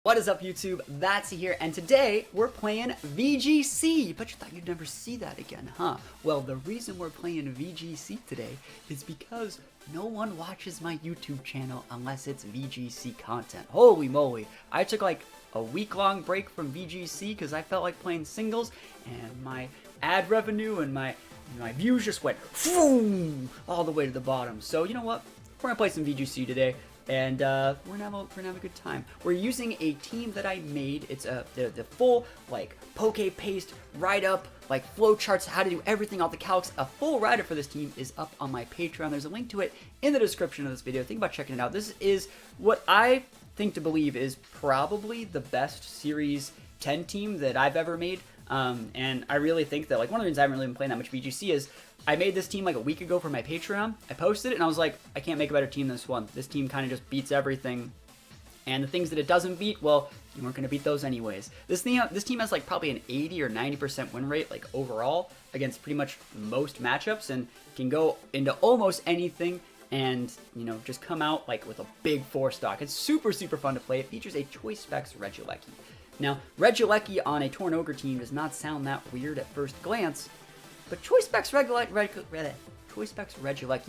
What is up, YouTube? That's here, and today we're playing VGC. But you thought you'd never see that again, huh? Well, the reason we're playing VGC today is because no one watches my YouTube channel unless it's VGC content. Holy moly. I took like a week-long break from VGC because I felt like playing singles, and my ad revenue and my views just went all the way to the bottom. So you know what? We're gonna play some VGC today. And we're gonna have a good time. We're using a team that I made. It's the full like poke paste write up, like flow charts, how to do everything, all the calcs. A full write up for this team is up on my Patreon. There's a link to it in the description of this video. Think about checking it out. This is what I think to believe is probably the best Series 10 team that I've ever made. And I really think that like one of the reasons I haven't really been playing that much VGC is I made this team like a week ago for my Patreon. I posted it and I was like, I can't make a better team than this one. This team kind of just beats everything. And the things that it doesn't beat, well, you weren't going to beat those anyways. This team has like probably an 80 or 90% win rate like overall against pretty much most matchups and can go into almost anything and, you know, just come out like with a big 4 stock. It's super, super fun to play. It features a Choice Specs Regieleki. Now, Regieleki on a Torn Ogre team does not sound that weird at first glance, but Choice Specs Regieleki,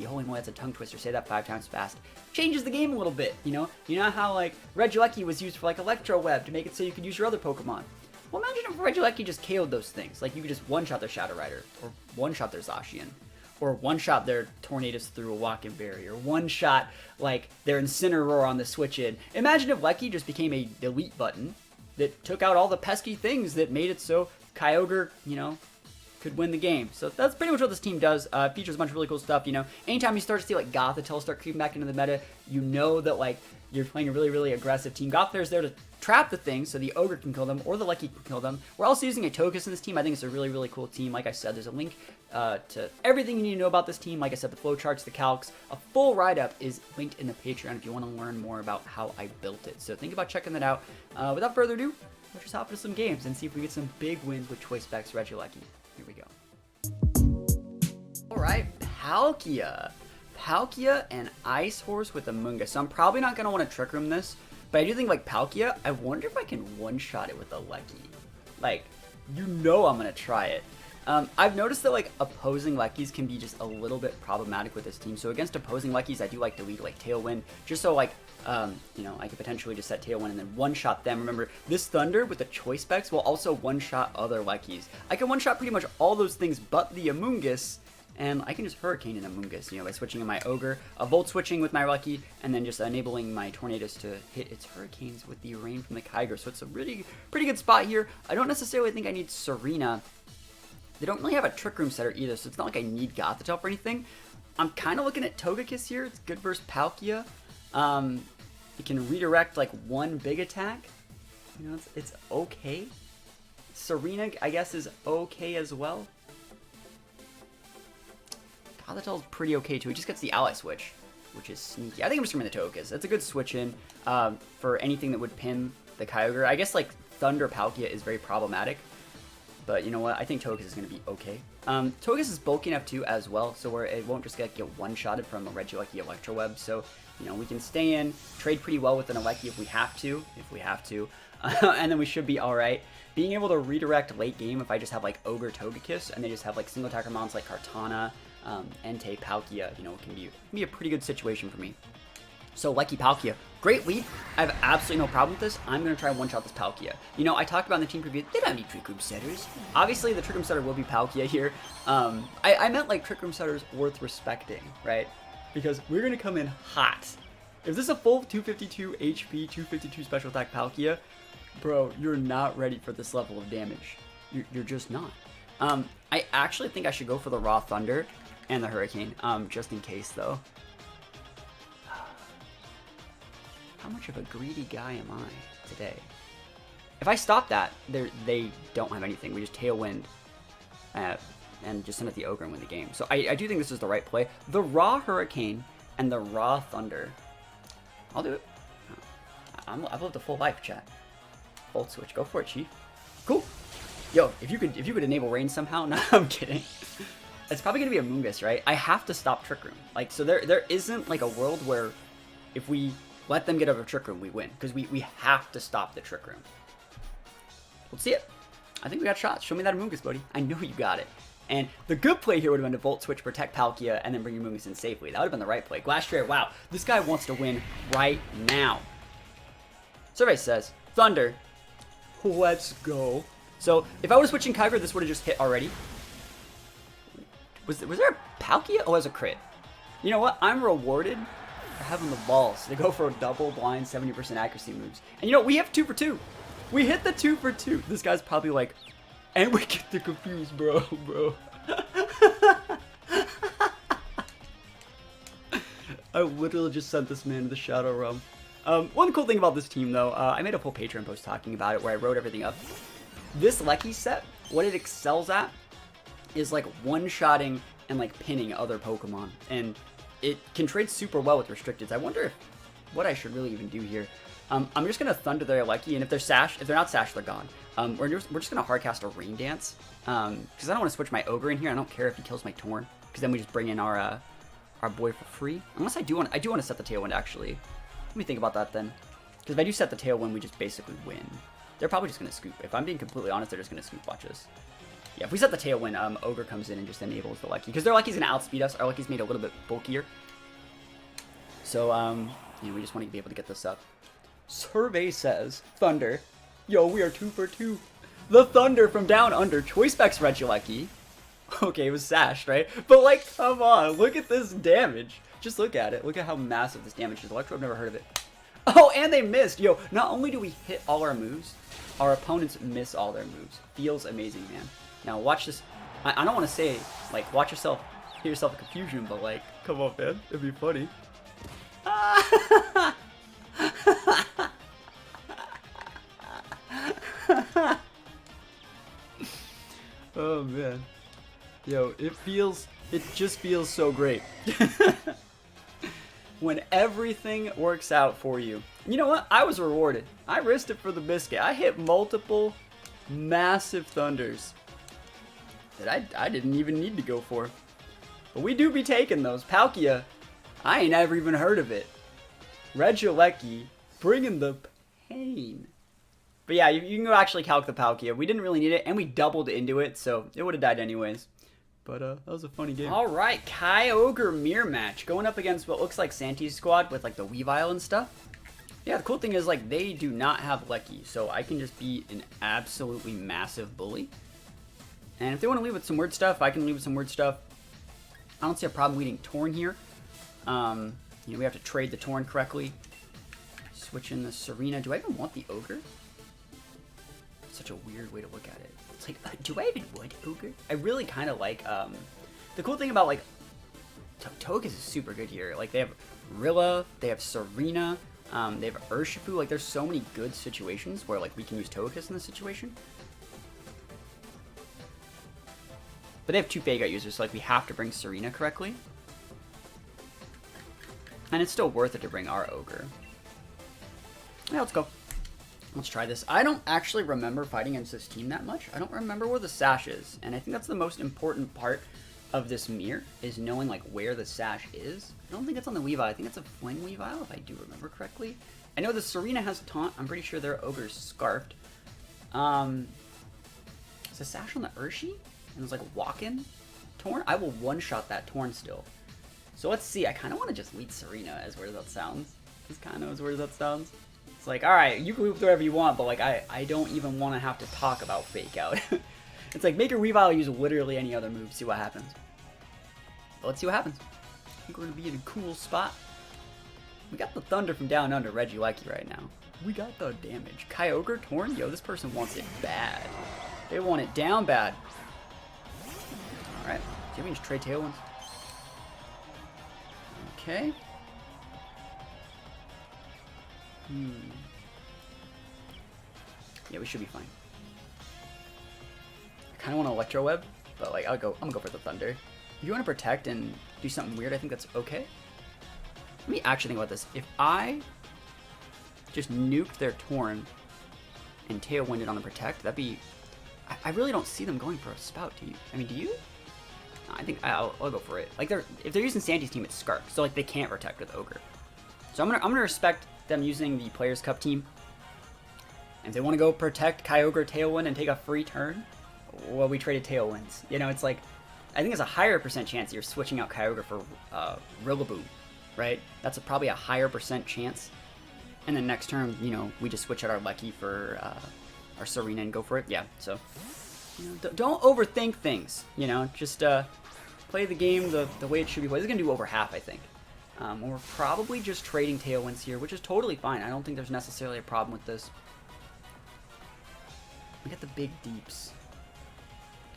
holy moly, that's a tongue twister, say that 5 times fast, changes the game a little bit, you know? You know how, like, Regieleki was used for, like, Electro Web to make it so you could use your other Pokemon? Well, imagine if Regieleki just KO'd those things. Like, you could just one-shot their Shadow Rider, or one-shot their Zacian, or one-shot their Tornadus through a Walking Berry, or one-shot, like, their Incineroar on the switch-in. Imagine if Lecky just became a delete button that took out all the pesky things that made it so Kyogre, you know, could win the game. So that's pretty much what this team does. Features a bunch of really cool stuff, you know. Anytime you start to see like Gothitelle start creeping back into the meta, you know that like you're playing a really, really aggressive team. Gothitelle is there to trap the things so the Ogre can kill them or the Lecky can kill them. We're also using a Togekiss in this team. I think it's a really, really cool team. Like I said, there's a link to everything you need to know about this team. Like I said, the flowcharts, the calcs, a full write-up is linked in the Patreon if you want to learn more about how I built it. So think about checking that out. Without further ado, let's just hop into some games and see if we get some big wins with Choice Specs Regieleki. Here we go. Alright, Palkia. Palkia and Ice Horse with Amoonguss. So I'm probably not going to want to Trick Room this, but I do think like Palkia, I wonder if I can one-shot it with a Lecky. Like, you know I'm going to try it. I've noticed that like opposing Leckys can be just a little bit problematic with this team. So against opposing Leckys, I do like to lead like Tailwind, just so like, you know, I could potentially just set Tailwind and then one-shot them. Remember, this Thunder with the Choice Specs will also one-shot other Leckys. I can one-shot pretty much all those things but the Amoonguss, and I can just Hurricane an Amoonguss, you know, by switching in my Ogre, Volt switching with my Lecky, and then just enabling my Tornadus to hit its Hurricanes with the Rain from the Kyogre. So it's a really pretty good spot here. I don't necessarily think I need Serena. They don't really have a Trick Room setter either, so it's not like I need Gothitelle for anything. I'm kind of looking at Togekiss here. It's good versus Palkia. It can redirect like one big attack. You know, it's okay. Serena, I guess, is okay as well. Gothitelle's pretty okay too. He just gets the Ally Switch, which is sneaky. I think I'm just going to the Togekiss. That's a good switch in for anything that would pin the Kyogre. I guess like Thunder Palkia is very problematic. But you know what? I think Togekiss is going to be okay. Togekiss is bulky enough too as well, so where it won't just get one-shotted from a Regieleki Electro Web. So, you know, we can stay in, trade pretty well with an Lecky if we have to, and then we should be alright. Being able to redirect late game if I just have like Ogre Togekiss and they just have like single attacker mounts like Kartana, Entei, Palkia, you know, it can be a pretty good situation for me. So, Lecky Palkia, great lead. I have absolutely no problem with this. I'm going to try and one-shot this Palkia. You know, I talked about in the team preview, they don't have any Trick Room setters. Obviously, the Trick Room setter will be Palkia here. I meant, like, Trick Room setters worth respecting, right? Because we're going to come in hot. If this is a full 252 HP, 252 special attack Palkia, bro, you're not ready for this level of damage. You're just not. I actually think I should go for the Raw Thunder and the Hurricane, just in case, though. How much of a greedy guy am I today? If I stop that, they don't have anything. We just Tailwind and just send it the Ogre and win the game. So I do think this is the right play. The Raw Hurricane and the Raw Thunder. I'll do it. I've lived a full life, chat. Volt switch. Go for it, Chief. Cool. Yo, if you could enable Rain somehow. No, I'm kidding. It's probably gonna be a Amoonguss, right? I have to stop Trick Room. Like, so there isn't like a world where if we let them get over Trick Room, we win. Because we have to stop the Trick Room. Let's see it. I think we got shots. Show me that Amoonguss, buddy. I know you got it. And the good play here would have been to Volt Switch, protect Palkia, and then bring your Amoonguss in safely. That would have been the right play. Glastrier, wow. This guy wants to win right now. Survey says, Thunder. Let's go. So, if I was switching Kyber, this would have just hit already. Was there a Palkia? Oh, it was a crit. You know what? I'm rewarded for having the balls to go for a double blind 70% accuracy moves. And you know, we have 2 for 2. We hit the 2 for 2. This guy's probably like, and we get the confused, bro. I literally just sent this man to the Shadow Realm. One cool thing about this team, though, I made a full Patreon post talking about it where I wrote everything up. This Lecky set, what it excels at is like one-shotting and like pinning other Pokemon. And it can trade super well with restricteds. I wonder what I should really even do here. I'm just going to Thunder their Lecky, and if they're not Sash, they're gone. We're just going to hardcast a Rain Dance, because I don't want to switch my Ogre in here. I don't care if he kills my Torn, because then we just bring in our boy for free. Unless I do want to set the Tailwind, actually. Let me think about that then. Because if I do set the Tailwind, we just basically win. They're probably just going to scoop. If I'm being completely honest, they're just going to scoop. Watch this. Yeah, if we set the Tailwind, Ogre comes in and just enables the Lecky. Because their Lecky's going to outspeed us. Our Lecky's made a little bit bulkier. So, you know, we just want to be able to get this up. Survey says, Thunder. Yo, we are 2 for 2. The Thunder from down under. Choice Specs Regieleki. Okay, it was sashed, right? But, like, come on. Look at this damage. Just look at it. Look at how massive this damage is. Electro, I've never heard of it. Oh, and they missed. Yo, not only do we hit all our moves, our opponents miss all their moves. Feels amazing, man. Now, watch this. I don't want to say, like, watch yourself, hit yourself in confusion, but, like, come on, man. It'd be funny. Oh, man. Yo, it just feels so great. When everything works out for you. You know what? I was rewarded. I risked it for the biscuit. I hit multiple massive Thunders that I didn't even need to go for. But we do be taking those. Palkia, I ain't ever even heard of it. Regieleki, bringing the pain. But yeah, you can go actually calc the Palkia. We didn't really need it, and we doubled into it, so it would have died anyways. But that was a funny game. All right, Kyogre mirror match. Going up against what looks like Santi's squad with like the Weavile and stuff. Yeah, the cool thing is like they do not have Lecky, so I can just be an absolutely massive bully. And if they want to leave with some weird stuff, I can leave with some weird stuff. I don't see a problem leading Torn here. You know, we have to trade the Torn correctly. Switch in the Serena. Do I even want the Ogre? Such a weird way to look at it. It's like, do I even want Ogre? I really kind of like, the cool thing about, like, Togekiss is super good here. Like, they have Rilla, they have Serena, they have Urshifu. Like, there's so many good situations where, like, we can use Togekiss in this situation. But they have 2 Fake Out users, so, like, we have to bring Serena correctly. And it's still worth it to bring our Ogre. Yeah, let's go. Let's try this. I don't actually remember fighting against this team that much. I don't remember where the sash is. And I think that's the most important part of this mirror, is knowing like where the sash is. I don't think it's on the Weavile. I think it's a Fling Weavile, if I do remember correctly. I know the Serena has Taunt. I'm pretty sure their Ogre's Scarfed. Is the sash on the Urshi? And it's like walk-in Torn? I will one-shot that Torn still. So let's see. I kind of want to just lead Serena, as weird as that sounds. It's kind of as weird as that sounds. It's like, alright, you can move whatever you want, but like I don't even want to have to talk about Fake Out. It's like, make your Weavile use literally any other move, see what happens. But let's see what happens. I think we're going to be in a cool spot. We got the Thunder from down under Regieleki right now. We got the damage. Kyogre Torn? Yo, this person wants it bad. They want it down bad. Alright, see if we can just trade Tailwinds. Okay. Yeah, we should be fine. I kind of want to Electro Web, but like I'm gonna go for the Thunder. If you want to protect and do something weird, I think that's okay. Let me actually think about this. If I just nuked their Torn and Tailwinded on the protect, that'd be. I really don't see them going for a Spout. Do you? I mean, do you? No, I think I'll go for it. Like if they're using Sandy's team, it's Scarf, so like they can't protect with Ogre. So I'm gonna respect them using the Players' Cup team. And if they want to go protect Kyogre Tailwind and take a free turn, well, we traded Tailwinds. You know, it's like, I think it's a higher percent chance you're switching out Kyogre for Rillaboom, right? That's probably a higher percent chance. And then next turn, you know, we just switch out our Lucky for our Serena and go for it. Yeah, so, you know, don't overthink things, you know, just play the game the way it should be played. It's going to do over half, I think. We're probably just trading Tailwinds here, which is totally fine. I don't think there's necessarily a problem with this. We got the big deeps.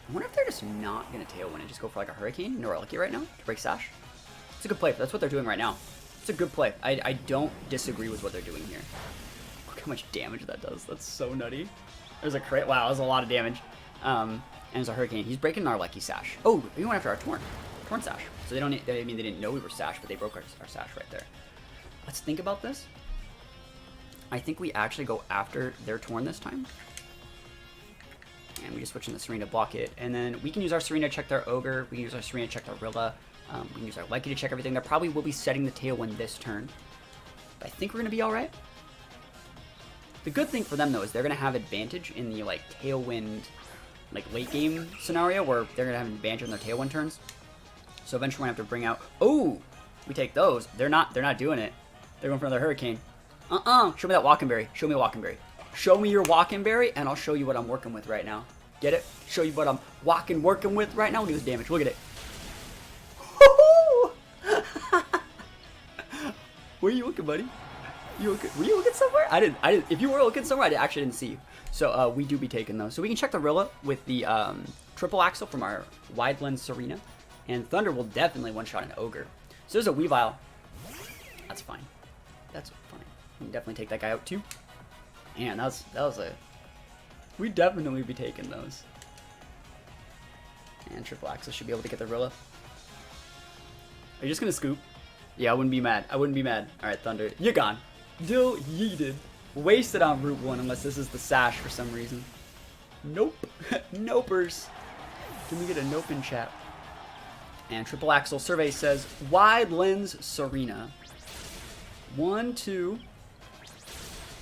I wonder if they're just not going to Tailwind and just go for like a Hurricane or a Lucky right now to break Sash. It's a good play. That's what they're doing right now. It's a good play. I don't disagree with what they're doing here. Look how much damage that does. That's so nutty. There's a crit. Wow, that's a lot of damage. And there's a Hurricane. He's breaking our Lucky Sash. Oh, we went after our Torn Sash. So I mean, they didn't know we were Sash, but they broke our Sash right there. Let's think about this. I think we actually go after their Torn this time. And we just switch in the Serena to block it. And then we can use our Serena to check their Ogre. We can use our Serena to check their Rilla. We can use our Lucky to check everything. There probably will be setting the Tailwind this turn. But I think we're going to be alright. The good thing for them, though, is they're going to have advantage in the, like, Tailwind, like, late game scenario where they're going to have an advantage on their Tailwind turns. So eventually we're going to have to bring out... Oh! We take those. They're not doing it. They're going for another Hurricane. Show me that Walkenberry. Show me a Walkenberry. Show me your Walkenberry, and I'll show you what I'm working with right now. Get it? Show you what I'm working with right now. Look at this damage. Look at it. Where are you looking, buddy? Were you looking somewhere? I didn't. If you were looking somewhere, I actually didn't see you. So we do be taking those. So we can check the Rilla with the triple axle from our wide lens Serena, and Thunder will definitely one-shot an Ogre. So there's a Weavile. That's fine. That's fine. We can definitely take that guy out too. Man, that was a... We'd definitely be taking those. And triple axle should be able to get the Rilla. Are you just gonna scoop? Yeah, I wouldn't be mad. I wouldn't be mad. Alright, Thunder. You're gone. Dill yeeted. Wasted on Route 1 unless this is the Sash for some reason. Nope. Nopers. Can we get a nope in chat? And triple axle survey says wide lens Serena. 1, 2...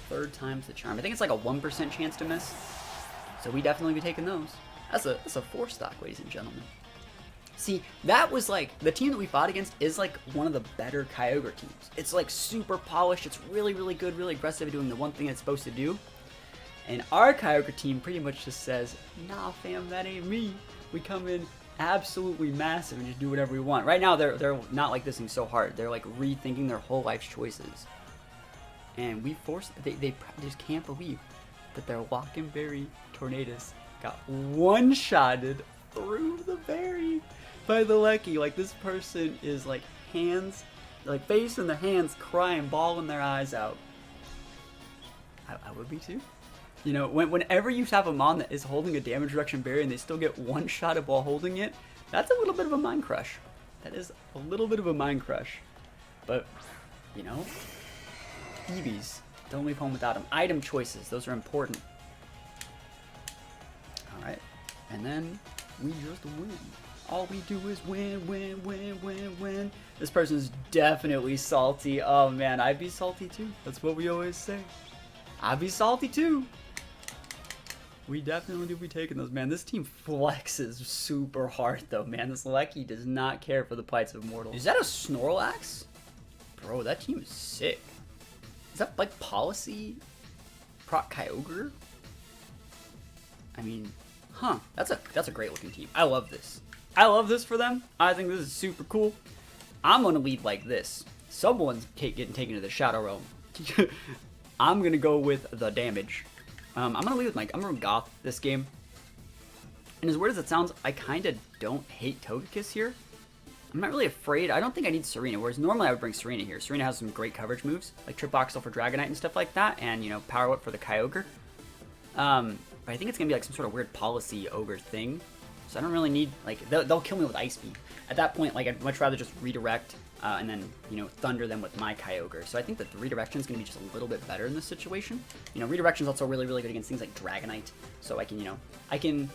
Third time's the charm. I think it's like a 1% chance to miss. So we definitely be taking those. That's a 4-stock, ladies and gentlemen. See, that was like, the team that we fought against is like one of the better Kyogre teams. It's like super polished. It's really, really good, really aggressive at doing the one thing it's supposed to do. And our Kyogre team pretty much just says, nah fam, that ain't me. We come in absolutely massive and just do whatever we want. Right now, they're not like this thing so hard. They're like rethinking their whole life's choices. And we they just can't believe that their Walkenberry Tornadus got one-shotted through the berry by the Lucky. Like, this person is like face in their hands, crying, bawling their eyes out. I would be too. You know, whenever you have a Mon that is holding a damage reduction berry and they still get one-shotted while holding it, that's a little bit of a mind crush. That is a little bit of a mind crush. But, you know... EVs. Don't leave home without them. Item choices. Those are important. Alright. And then we just win. All we do is win, win, win, win, win. This person's definitely salty. Oh man, I'd be salty too. That's what we always say. I'd be salty too. We definitely do be taking those, man. This team flexes super hard though, man. This Lucky does not care for the plights of mortals. Is that a Snorlax? Bro, that team is sick. Is that like policy proc Kyogre? I mean, huh? That's a great looking team. I love this. I love this for them. I think this is super cool. I'm gonna lead like this. Someone's getting taken to the Shadow Realm. I'm gonna go with the damage. I'm gonna lead with I'm gonna Goth this game. And as weird as it sounds, I kind of don't hate Togekiss here. I'm not really afraid. I don't think I need Serena, whereas normally I would bring Serena here. Serena has some great coverage moves, like Trip Axle for Dragonite and stuff like that, and, you know, Power Whip for the Kyogre. But I think it's going to be like some sort of weird policy ogre thing. So I don't really need, like, they'll kill me with Ice Beam. At that point, like, I'd much rather just redirect and then, you know, Thunder them with my Kyogre. So I think that the redirection is going to be just a little bit better in this situation. You know, redirection is also really, really good against things like Dragonite. So I can, you know, I can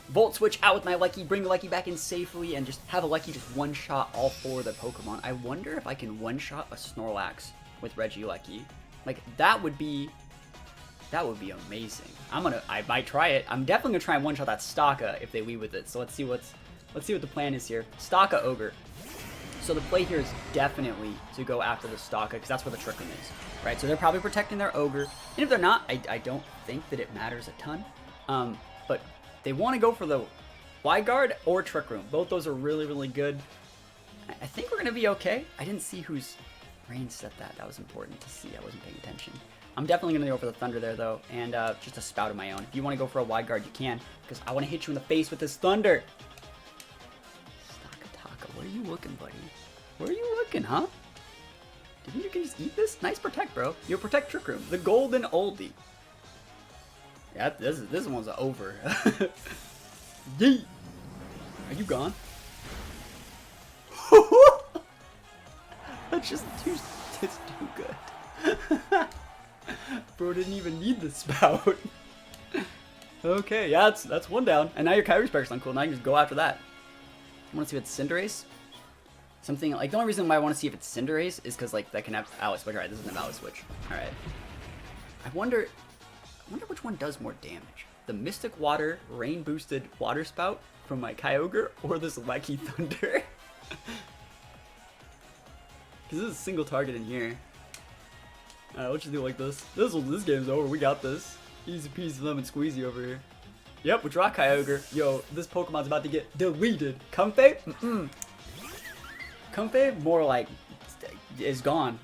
Volt Switch out with my Lucky, bring the Lucky back in safely, and just have a Lucky just one-shot all 4 of the Pokemon. I wonder if I can one-shot a Snorlax with Regilucky. Like, that would be amazing. I might try it. I'm definitely gonna try and one-shot that Staka if they lead with it. So let's see what the plan is here. Staka Ogre. So the play here is definitely to go after the Staka, because that's where the Trick Room is, right? So they're probably protecting their Ogre, and if they're not, I don't think that it matters a ton. But they want to go for the Wide Guard or Trick Room. Both those are really, really good. I think we're gonna be okay. I didn't see whose range set that. That was important to see. I wasn't paying attention. I'm definitely gonna go for the Thunder there though, and just a Spout of my own. If you want to go for a Wide Guard, you can, because I want to hit you in the face with this Thunder. Where are you looking, buddy? Where are you looking, huh? Do you think you can just eat this? Nice protect, bro. You'll protect Trick Room. The golden oldie. Yeah, this one's over. Yee! Are you gone? That's just it's too good. Bro didn't even need the Spout. Okay, yeah, that's one down. And now your Kyrie Spark's on cool. Now you can just go after that. I want to see if it's Cinderace. Something like the only reason why I want to see if it's Cinderace is because like that can have Aloe Switch. Alright, this isn't an Aloe Switch. Alright. I wonder which one does more damage. The Mystic Water Rain Boosted Water Spout from my Kyogre or this Lecky Thunder. Because this is a single target in here. Alright, let's just do it like this. This game's over. We got this. Easy peasy lemon squeezy over here. Yep, we draw Kyogre. Yo, this Pokemon's about to get deleted. Comfey? Comfey, more like, is gone.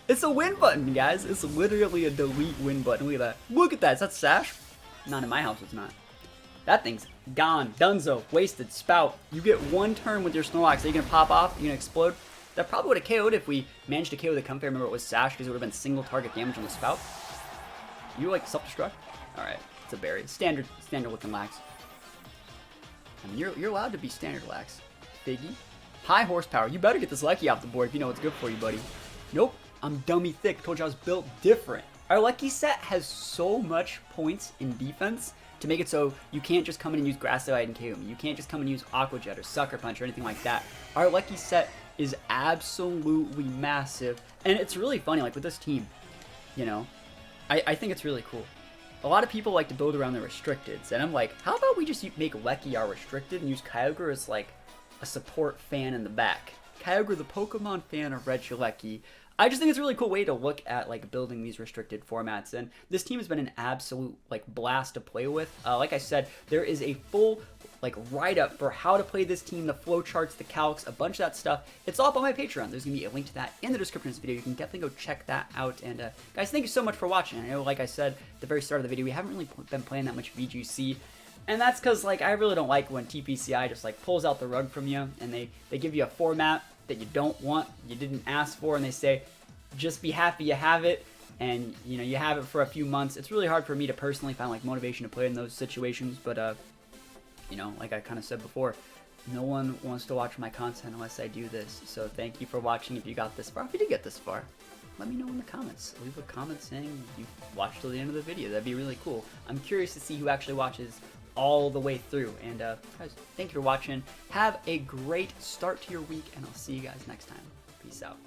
It's a win button, guys. It's literally a delete win button. Look at that. Look at that. Is that Sash? Not in my house, it's not. That thing's gone. Dunzo. Wasted. Spout. You get one turn with your Snorlax. Are you going to pop off? You're going to explode? That probably would have KO'd if we managed to KO the Comfey. Remember, it was Sash because it would have been single target damage on the Spout. You like self-destruct? Alright. It's a berry. Standard looking lax. I mean, you're allowed to be standard lax. Figgy. High horsepower. You better get this Lucky off the board if you know what's good for you, buddy. Nope. I'm dummy thick. Told you I was built different. Our Lucky set has so much points in defense to make it so you can't just come in and use Grass Slide and KO me. You can't just come and use Aqua Jet or Sucker Punch or anything like that. Our Lucky set is absolutely massive. And it's really funny, like with this team, you know, I think it's really cool. A lot of people like to build around their restricteds, and I'm like, how about we just make Lecky our restricted and use Kyogre as like a support fan in the back? Kyogre, the Pokemon fan of Regieleki. I just think it's a really cool way to look at like building these restricted formats, and this team has been an absolute like blast to play with. Like I said, there is a full like write-up for how to play this team, the flowcharts, the calcs, a bunch of that stuff. It's all up on my Patreon. There's gonna be a link to that in the description of this video. You can definitely go check that out. And guys, thank you so much for watching. I know, like I said at the very start of the video, we haven't really been playing that much VGC. And that's because like I really don't like when TPCI just like pulls out the rug from you and they give you a format that you don't want, you didn't ask for, and they say, just be happy you have it, and you know, you have it for a few months. It's really hard for me to personally find like motivation to play in those situations, but you know, like I kind of said before, no one wants to watch my content unless I do this. So thank you for watching. If you got this far, if you did get this far, let me know in the comments. Leave a comment saying you watched till the end of the video. That'd be really cool. I'm curious to see who actually watches all the way through. And guys, thank you for watching. Have a great start to your week, and I'll see you guys next time. Peace out.